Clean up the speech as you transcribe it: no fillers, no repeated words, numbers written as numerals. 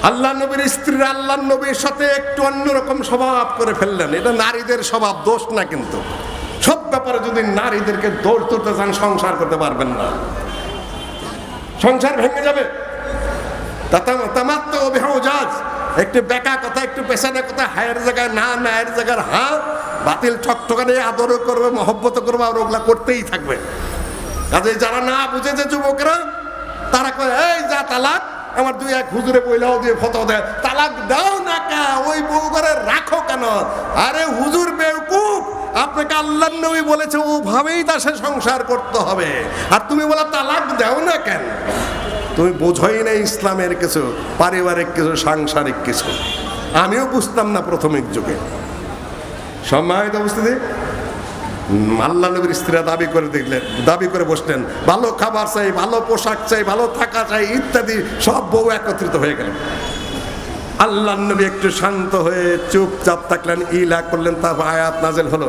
আল্লাহ নবীর স্ত্রীরা আল্লাহ নবীর সাথে একটু অন্যরকম স্বভাব করে ফেললেন। এটা নারীদের স্বভাব, দোষ না। কিন্তু সব ব্যাপারে যদি নারীদেরকে দৌড় তুলতে চান, সংসার করতে পারবেন না, সংসার ভেঙে যাবে। একটু বেকা কথা, একটু পেছানো কথা, হায়ের জায়গায় না, নায়ের জায়গার হা, বাতিল ঠকঠকানি আদরও করবে, মহব্বত করবে, আর ওগুলা করতেই থাকবে। কাজে যারা না বুঝেছে যুবকরা, তারা কয় এই যা তালাক, আমার দুই এক হুজুরে বইলাও দিয়ে ফটো দেয়, তালাক দাও না কে, ওই বউ করে রাখো কেন? আরে হুজুর বেওকুফ, আপনাকে আল্লাহ নবী বলেছে ওভাবেই তার সাথে সংসার করতে হবে, আর তুমি বলে তালাক দাও না কেন? তুমি বোঝোই না ইসলামের কিছু, পারিবারিক কিছু, সাংসারিক কিছু। আমিও বুঝতাম না প্রাথমিক যুগে। সম্মানিত উপস্থিতি, আল্লাহ নবীর স্ত্রীরা দাবি করে বসলেন, ভালো খাবার চাই, ভালো পোশাক চাই, ভালো থাকা চাই ইত্যাদি, সব বউ একত্রিত হয়ে গেলেন। আল্লাহ নবী একটু শান্ত হয়ে চুপচাপ থাকলেন, ইলা করলেন, তারপর আয়াত নাযিল হলো।